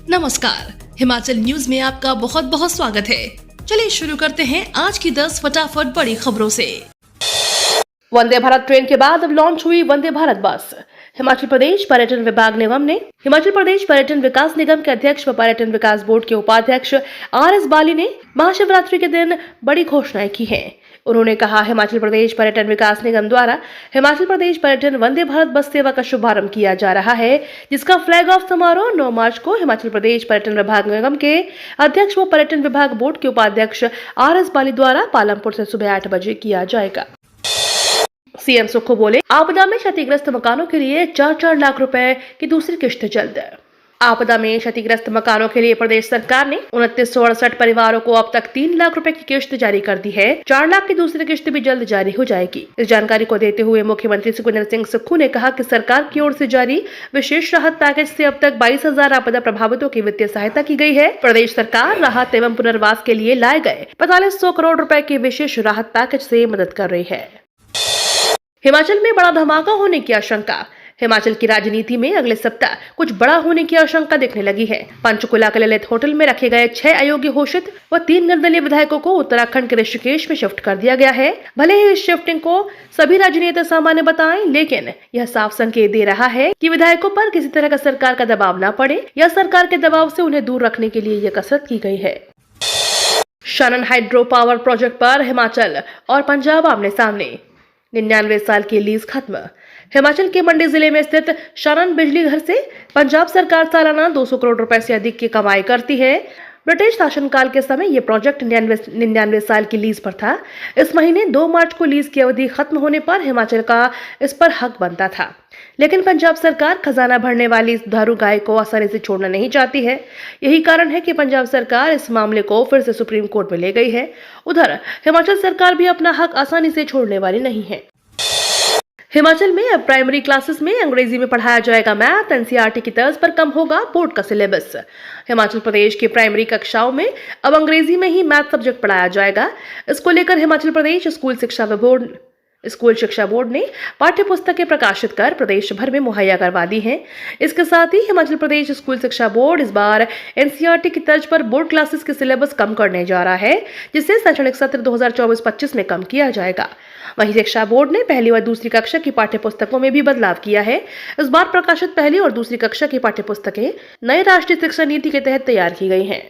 नमस्कार, हिमाचल न्यूज में आपका बहुत बहुत स्वागत है। चलिए शुरू करते हैं आज की 10 फटाफट बड़ी खबरों से। वंदे भारत ट्रेन के बाद अब लॉन्च हुई वंदे भारत बस। हिमाचल प्रदेश पर्यटन विभाग निगम ने हिमाचल प्रदेश पर्यटन विकास निगम के अध्यक्ष व पर्यटन विकास बोर्ड के उपाध्यक्ष RS बाली ने महाशिवरात्रि के दिन बड़ी घोषणाएं की हैं। उन्होंने कहा, हिमाचल प्रदेश पर्यटन विकास निगम द्वारा हिमाचल प्रदेश पर्यटन वंदे भारत बस सेवा का शुभारंभ किया जा रहा है, जिसका फ्लैग ऑफ समारोह 9 मार्च को हिमाचल प्रदेश पर्यटन विभाग निगम के अध्यक्ष व पर्यटन विभाग बोर्ड के उपाध्यक्ष RS बाली द्वारा पालमपुर से सुबह 8 बजे किया जाएगा। सीएम सुक्खू बोले, आपदा में क्षतिग्रस्त मकानों के लिए 4-4 लाख रुपए की दूसरी किश्त जल्द। आपदा में क्षतिग्रस्त मकानों के लिए प्रदेश सरकार ने 2968 परिवारों को अब तक 3 लाख रुपए की किश्त जारी कर दी है। 4 लाख की दूसरी किश्त भी जल्द जारी हो जाएगी। इस जानकारी को देते हुए मुख्यमंत्री सुखविंदर सिंह सुक्खू ने कहा कि सरकार की ओर से जारी विशेष राहत पैकेज से अब तक 22,000 आपदा प्रभावितों की वित्तीय सहायता की गई है। प्रदेश सरकार राहत एवं पुनर्वास के लिए लाए गए 4500 करोड़ रुपए के विशेष राहत पैकेज से मदद कर रही है। हिमाचल में बड़ा धमाका होने की आशंका। हिमाचल की राजनीति में अगले सप्ताह कुछ बड़ा होने की आशंका दिखने लगी है। पंचकुला के ललित होटल में रखे गए 6 अयोग्य घोषित व 3 निर्दलीय विधायकों को उत्तराखंड के ऋषिकेश में शिफ्ट कर दिया गया है। भले ही इस शिफ्टिंग को सभी राजनेता सामान्य बताएं, लेकिन यह साफ संकेत दे रहा है कि विधायकों पर किसी तरह का सरकार का दबाव न पड़े या सरकार के दबाव से उन्हें दूर रखने के लिए यह कसरत की गई है। शनन हाइड्रो पावर प्रोजेक्ट पर हिमाचल और पंजाब आमने सामने। 99 साल की लीज खत्म। हिमाचल के मंडी जिले में स्थित शनन बिजली घर से पंजाब सरकार सालाना 200 करोड़ रुपए से अधिक की कमाई करती है। ब्रिटिश शासनकाल के समय यह प्रोजेक्ट 99 साल की लीज पर था। इस महीने 2 मार्च को लीज की अवधि खत्म होने पर हिमाचल का इस पर हक बनता था, लेकिन पंजाब सरकार खजाना भरने वाली इस दुधारू गाय को आसानी से छोड़ना नहीं चाहती है। यही कारण है कि पंजाब सरकार इस मामले को फिर से सुप्रीम कोर्ट में ले गई है। उधर हिमाचल सरकार भी अपना हक आसानी से छोड़ने वाली नहीं है। हिमाचल में अब प्राइमरी क्लासेस में अंग्रेजी में पढ़ाया जाएगा मैथ। एनसीईआरटी की तर्ज पर कम होगा बोर्ड का सिलेबस। हिमाचल प्रदेश की प्राइमरी कक्षाओं में अब अंग्रेजी में ही मैथ सब्जेक्ट पढ़ाया जाएगा। इसको लेकर हिमाचल प्रदेश स्कूल शिक्षा बोर्ड ने पाठ्य पुस्तकें प्रकाशित कर प्रदेश भर में मुहैया करवा दी हैं। इसके साथ ही हिमाचल प्रदेश स्कूल शिक्षा बोर्ड इस बार एनसीईआरटी की तर्ज पर बोर्ड क्लासेस के सिलेबस कम करने जा रहा है, जिसे शैक्षणिक सत्र 2024-25 में कम किया जाएगा। वहीं शिक्षा बोर्ड ने पहली और दूसरी कक्षा की पाठ्य पुस्तकों में भी बदलाव किया है। इस बार प्रकाशित पहली और दूसरी कक्षा की पाठ्य पुस्तकें नई राष्ट्रीय शिक्षा नीति के तहत तैयार की गई हैं।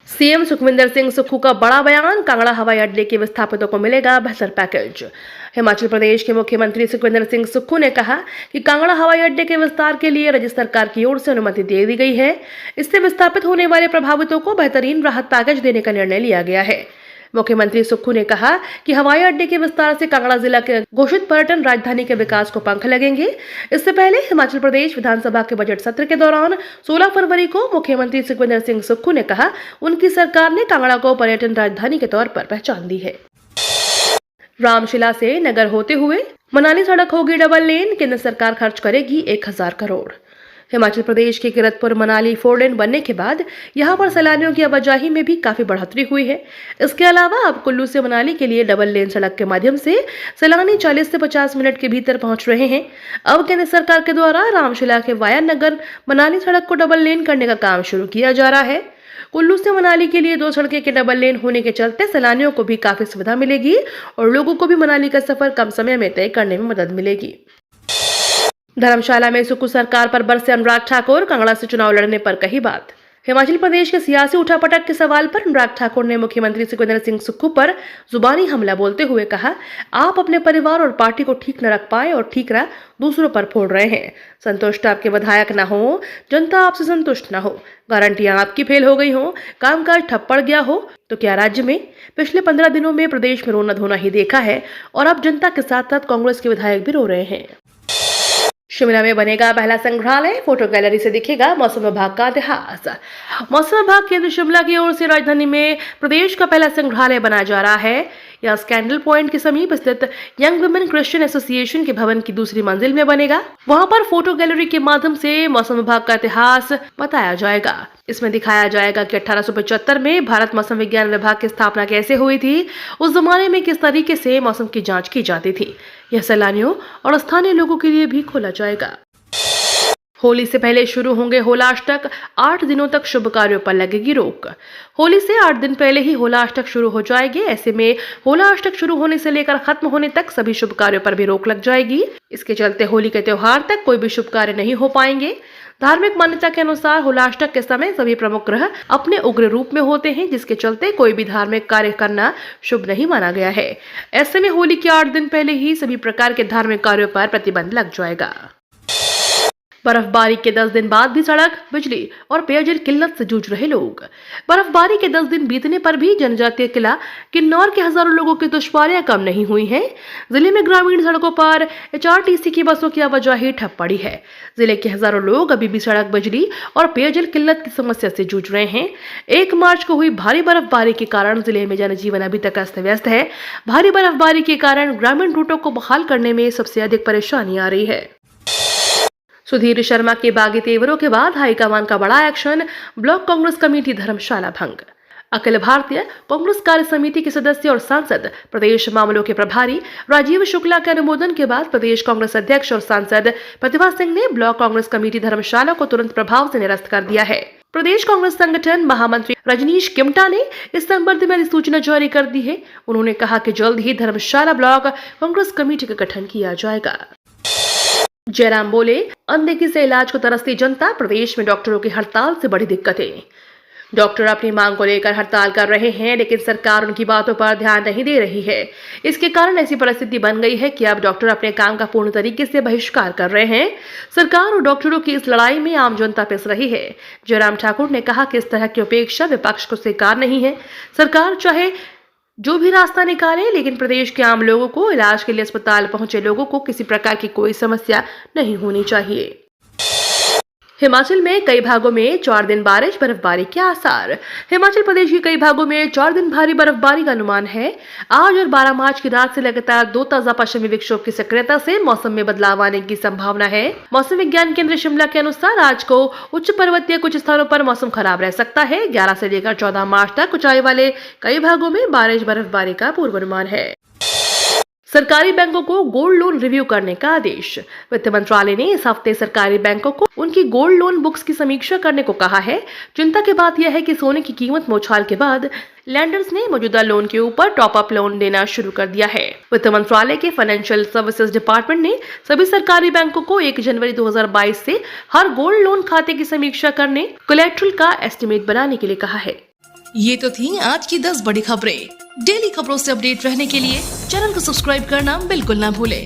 सीएम सुखविंदर सिंह सुक्खू का बड़ा बयान। कांगड़ा हवाई अड्डे के विस्थापितों को मिलेगा बेहतर पैकेज। हिमाचल प्रदेश के मुख्यमंत्री सुखविंदर सिंह सुक्खू ने कहा कि कांगड़ा हवाई अड्डे के विस्तार के लिए राज्य सरकार की ओर से अनुमति दे दी गई है। इससे विस्थापित होने वाले प्रभावितों को बेहतरीन राहत पैकेज देने का निर्णय लिया गया है। मुख्यमंत्री सुक्खू ने कहा कि हवाई अड्डे के विस्तार से कांगड़ा जिला के घोषित पर्यटन राजधानी के विकास को पंख लगेंगे। इससे पहले हिमाचल प्रदेश विधानसभा के बजट सत्र के दौरान 16 फरवरी को मुख्यमंत्री सुखविंदर सिंह सुक्खू ने कहा, उनकी सरकार ने कांगड़ा को पर्यटन राजधानी के तौर पर पहचान दी है। रामशिला से नगर होते हुए मनाली सड़क होगी डबल लेन। केंद्र सरकार खर्च करेगी 1000 करोड़। हिमाचल प्रदेश के किरतपुर मनाली 4 लेन बनने के बाद यहां पर सैलानियों की आवाजाही में भी काफी बढ़ोतरी हुई है। इसके अलावा अब कुल्लू से मनाली के लिए डबल लेन सड़क के माध्यम से सैलानी 40 से 50 मिनट के भीतर पहुंच रहे हैं। अब केंद्र सरकार के द्वारा रामशिला के वाया नगर मनाली सड़क को डबल लेन करने का काम शुरू किया जा रहा है। कुल्लू से मनाली के लिए 2 सड़कें के डबल लेन होने के चलते सैलानियों को भी काफी सुविधा मिलेगी और लोगों को भी मनाली का सफर कम समय में तय करने में मदद मिलेगी। धर्मशाला में सुक्खू सरकार पर बरसे अनुराग ठाकुर। कांगड़ा से चुनाव लड़ने पर कही बात। हिमाचल प्रदेश के सियासी उठापटक के सवाल पर अनुराग ठाकुर ने मुख्यमंत्री सुखविंदर सिंह सुक्खू पर जुबानी हमला बोलते हुए कहा, आप अपने परिवार और पार्टी को ठीक न रख पाए और ठीकरा दूसरों पर फोड़ रहे हैं। संतुष्ट आपके विधायक न हो, जनता आपसे संतुष्ट न हो, गारंटियां आपकी फेल हो गई हो, कामकाज ठप पड़ गया हो, तो क्या राज्य में पिछले 15 दिनों में प्रदेश में रोना धोना ही देखा है और अब जनता के साथ साथ कांग्रेस के विधायक भी रो रहे हैं। शिमला में बनेगा पहला संग्रहालय। फोटो गैलरी से दिखेगा मौसम विभाग का इतिहास। मौसम विभाग केंद्र शिमला की ओर से राजधानी में प्रदेश का पहला संग्रहालय बनाया जा रहा है। यह स्कैंडल पॉइंट के समीप स्थित यंग वुमेन क्रिश्चियन एसोसिएशन के भवन की दूसरी मंजिल में बनेगा। वहां पर फोटो गैलरी के माध्यम से मौसम विभाग का इतिहास बताया जाएगा। इसमें दिखाया जाएगा कि 1875 में भारत मौसम विज्ञान विभाग की स्थापना कैसे हुई थी, उस जमाने में किस तरीके से मौसम की जांच की जाती थी। यह सैलानियों और स्थानीय लोगों के लिए भी खोला जाएगा। होली से पहले शुरू होंगे होलाअष्टक, 8 दिनों तक शुभ कार्यों पर लगेगी रोक। होली से 8 दिन पहले ही होलाअष्टक शुरू हो जाएगी। ऐसे में होलाअष्टक शुरू होने से लेकर खत्म होने तक सभी शुभ कार्यों पर भी रोक लग जाएगी। इसके चलते होली के त्योहार तक कोई भी शुभ कार्य नहीं हो पाएंगे। धार्मिक मान्यता के अनुसार होलाअष्टक के समय सभी प्रमुख ग्रह अपने उग्र रूप में होते हैं, जिसके चलते कोई भी धार्मिक कार्य करना शुभ नहीं माना गया है। ऐसे में होली के 8 दिन पहले ही सभी प्रकार के धार्मिक कार्यों पर प्रतिबंध लग जाएगा। बर्फबारी के 10 दिन बाद भी सड़क, बिजली और पेयजल किल्लत से जूझ रहे लोग। बर्फबारी के 10 दिन बीतने पर भी जनजातीय किला किन्नौर के हजारों लोगों की दुश्वारियां कम नहीं हुई हैं। जिले में ग्रामीण सड़कों पर HRTC की बसों की आवाजाही ठप पड़ी है। जिले के हजारों लोग अभी भी सड़क, बिजली और पेयजल किल्लत की समस्या से जूझ रहे हैं। 1 मार्च को हुई भारी बर्फबारी के कारण जिले में जनजीवन अभी तक अस्त व्यस्त है। भारी बर्फबारी के कारण ग्रामीण रूटों को बहाल करने में सबसे अधिक परेशानी आ रही है। सुधीर शर्मा के बागी तेवरों के बाद हाईकमान का बड़ा एक्शन, ब्लॉक कांग्रेस कमेटी धर्मशाला भंग। अखिल भारतीय कांग्रेस कार्य समिति के सदस्य और सांसद, प्रदेश मामलों के प्रभारी राजीव शुक्ला के अनुमोदन के बाद प्रदेश कांग्रेस अध्यक्ष और सांसद प्रतिभा सिंह ने ब्लॉक कांग्रेस कमेटी धर्मशाला को तुरंत प्रभाव से निरस्त कर दिया है। प्रदेश कांग्रेस संगठन महामंत्री रजनीश किमटा ने इस संबंध में अधिसूचना जारी कर दी है। उन्होंने कहा कि जल्द ही धर्मशाला ब्लॉक कांग्रेस कमेटी का गठन किया जाएगा। जयराम बोले, अनदेखी से इलाज को तरसती जनता, प्रदेश में डॉक्टरों की हड़ताल से बड़ी दिक्कतें। डॉक्टर अपनी मांग को लेकर हड़ताल कर रहे हैं, लेकिन सरकार उनकी बातों पर ध्यान नहीं दे रही है। इसके कारण ऐसी परिस्थिति बन गई है कि अब डॉक्टर अपने काम का पूर्ण तरीके से बहिष्कार कर रहे हैं। सरकार और डॉक्टरों की इस लड़ाई में आम जनता पिस रही है। जयराम ठाकुर ने कहा कि इस तरह की उपेक्षा विपक्ष को स्वीकार नहीं है। सरकार चाहे जो भी रास्ता निकाले, लेकिन प्रदेश के आम लोगों को, इलाज के लिए अस्पताल पहुंचे लोगों को किसी प्रकार की कोई समस्या नहीं होनी चाहिए। हिमाचल में कई भागों में 4 दिन बारिश, बर्फबारी के आसार। हिमाचल प्रदेश के कई भागों में 4 दिन भारी बर्फबारी का अनुमान है। आज और 12 मार्च की रात से लगातार 2 ताजा पश्चिमी विक्षोभ की सक्रियता से मौसम में बदलाव आने की संभावना है। मौसम विज्ञान केंद्र शिमला के अनुसार आज को उच्च पर्वतीय कुछ स्थानों पर मौसम खराब रह सकता है। 11 से लेकर 14 मार्च तक ऊंचाई वाले कई भागों में बारिश, बर्फबारी का पूर्वानुमान है। सरकारी बैंकों को गोल्ड लोन रिव्यू करने का आदेश। वित्त मंत्रालय ने इस हफ्ते सरकारी बैंकों को उनकी गोल्ड लोन बुक्स की समीक्षा करने को कहा है। चिंता की बात यह है कि सोने की कीमत में उछाल के बाद लैंडर्स ने मौजूदा लोन के ऊपर टॉप अप लोन देना शुरू कर दिया है। वित्त मंत्रालय के फाइनेंशियल सर्विसेज डिपार्टमेंट ने सभी सरकारी बैंकों को 1 जनवरी 2022 से हर गोल्ड लोन खाते की समीक्षा करने, कोलैटरल का एस्टिमेट बनाने के लिए कहा है। ये तो थी आज की 10 बड़ी खबरें। डेली खबरों से अपडेट रहने के लिए चैनल को सब्सक्राइब करना बिल्कुल ना भूलें।